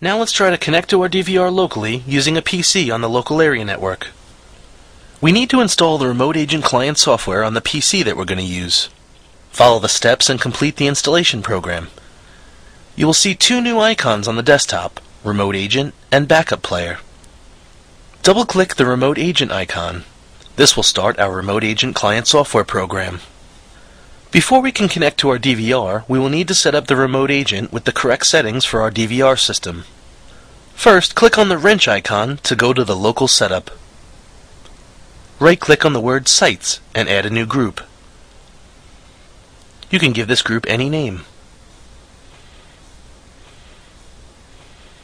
Now let's try to connect to our DVR locally using a PC on the local area network. We need to install the Remote Agent client software on the PC that we're going to use. Follow the steps and complete the installation program. You will see two new icons on the desktop, Remote Agent and Backup Player. Double-click the Remote Agent icon. This will start our Remote Agent client software program. Before we can connect to our DVR, we will need to set up the Remote Agent with the correct settings for our DVR system. First, click on the wrench icon to go to the local setup. Right-click on the word Sites and add a new group. You can give this group any name.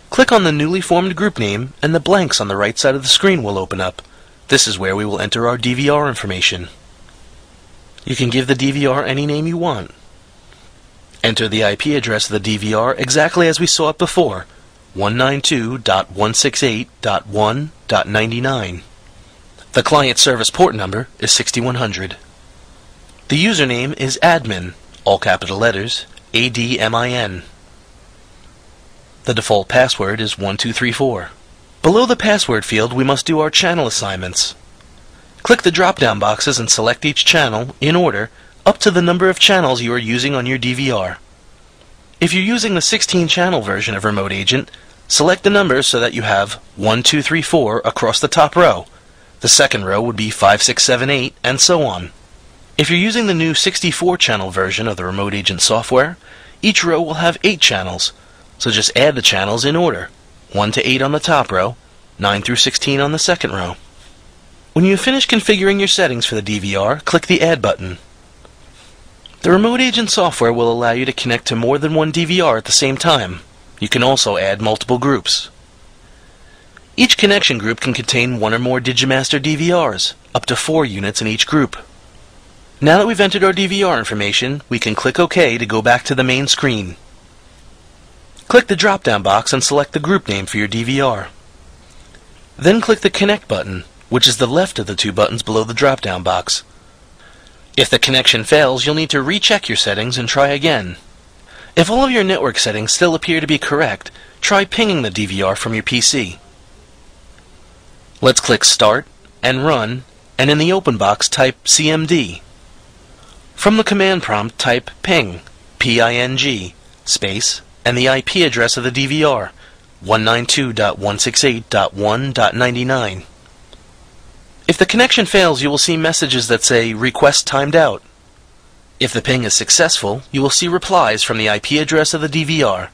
Click on the newly formed group name and the blanks on the right side of the screen will open up. This is where we will enter our DVR information. You can give the DVR any name you want. Enter the IP address of the DVR exactly as we saw it before, 192.168.1.99. The client service port number is 6100. The username is admin, all capital letters, ADMIN. The default password is 1234. Below the password field, we must do our channel assignments. Click the drop-down boxes and select each channel, in order, up to the number of channels you are using on your DVR. If you're using the 16-channel version of Remote Agent, select the numbers so that you have 1, 2, 3, 4 across the top row. The second row would be 5, 6, 7, 8, and so on. If you're using the new 64-channel version of the Remote Agent software, each row will have 8 channels. So just add the channels in order, 1 to 8 on the top row, 9 through 16 on the second row. When you finish configuring your settings for the DVR, click the Add button. The Remote Agent software will allow you to connect to more than one DVR at the same time. You can also add multiple groups. Each connection group can contain one or more Digimaster DVRs, up to 4 units in each group. Now that we've entered our DVR information, we can click OK to go back to the main screen. Click the drop-down box and select the group name for your DVR. Then click the Connect button, which is the left of the two buttons below the drop-down box. If the connection fails, you'll need to recheck your settings and try again. If all of your network settings still appear to be correct, try pinging the DVR from your PC. Let's click Start and Run, and in the open box type CMD. From the command prompt type ping, P-I-N-G, space, and the IP address of the DVR, 192.168.1.99. If the connection fails, you will see messages that say Request timed out. If the ping is successful, you will see replies from the IP address of the DVR.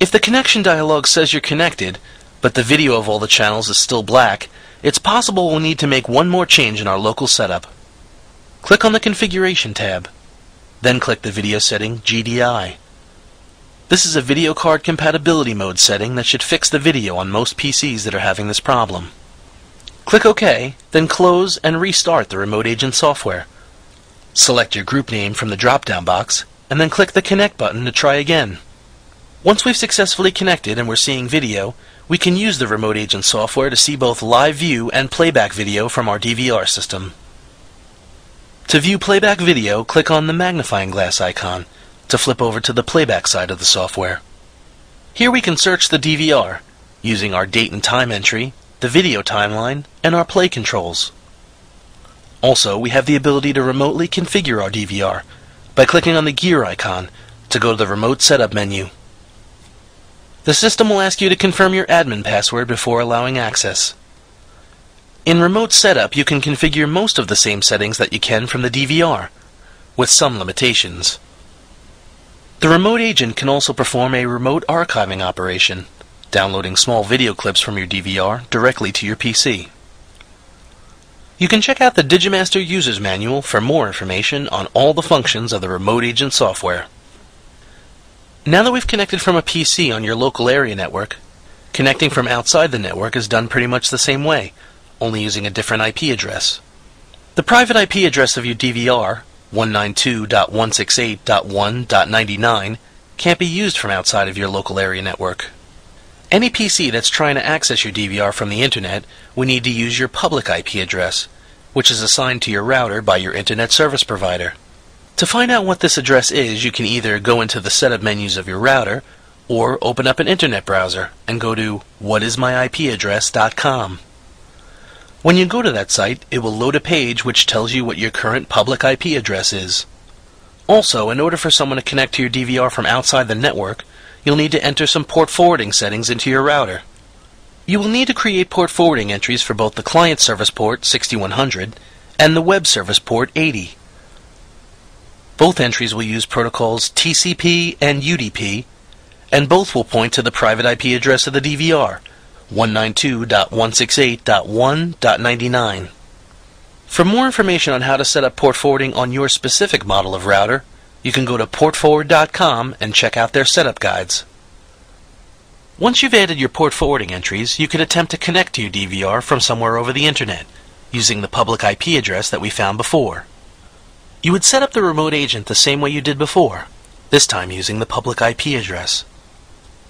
If the connection dialog says you're connected, but the video of all the channels is still black, it's possible we'll need to make one more change in our local setup. Click on the Configuration tab. Then click the video setting GDI. This is a video card compatibility mode setting that should fix the video on most PCs that are having this problem. Click OK, then close and restart the Remote Agent software. Select your group name from the drop-down box, and then click the Connect button to try again. Once we've successfully connected and we're seeing video, we can use the Remote Agent software to see both live view and playback video from our DVR system. To view playback video, click on the magnifying glass icon to flip over to the playback side of the software. Here we can search the DVR using our date and time entry, the video timeline, and our play controls. Also, we have the ability to remotely configure our DVR by clicking on the gear icon to go to the Remote Setup menu. The system will ask you to confirm your admin password before allowing access. In Remote Setup, you can configure most of the same settings that you can from the DVR, with some limitations. The Remote Agent can also perform a remote archiving operation, downloading small video clips from your DVR directly to your PC. You can check out the Digimaster User's Manual for more information on all the functions of the Remote Agent software. Now that we've connected from a PC on your local area network, connecting from outside the network is done pretty much the same way, only using a different IP address. The private IP address of your DVR, 192.168.1.99, can't be used from outside of your local area network. Any PC that's trying to access your DVR from the internet will need to use your public IP address, which is assigned to your router by your internet service provider. To find out what this address is, you can either go into the setup menus of your router, or open up an internet browser and go to whatismyipaddress.com. When you go to that site, it will load a page which tells you what your current public IP address is. Also, in order for someone to connect to your DVR from outside the network, you'll need to enter some port forwarding settings into your router. You will need to create port forwarding entries for both the client service port 6100 and the web service port 80. Both entries will use protocols TCP and UDP, and both will point to the private IP address of the DVR, 192.168.1.99. For more information on how to set up port forwarding on your specific model of router, you can go to portforward.com and check out their setup guides. Once you've added your port forwarding entries, you can attempt to connect to your DVR from somewhere over the internet, using the public IP address that we found before. You would set up the remote agent the same way you did before, this time using the public IP address.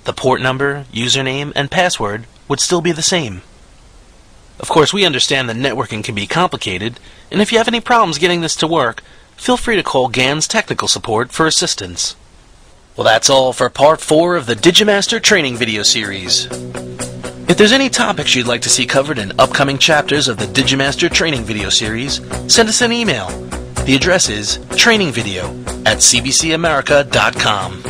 The port number, username, and password would still be the same. Of course, we understand that networking can be complicated, and if you have any problems getting this to work, feel free to call GANZ technical support for assistance. Well, that's all for part 4 of the Digimaster training video series. If there's any topics you'd like to see covered in upcoming chapters of the Digimaster training video series, send us an email. The address is trainingvideo@cbcamerica.com.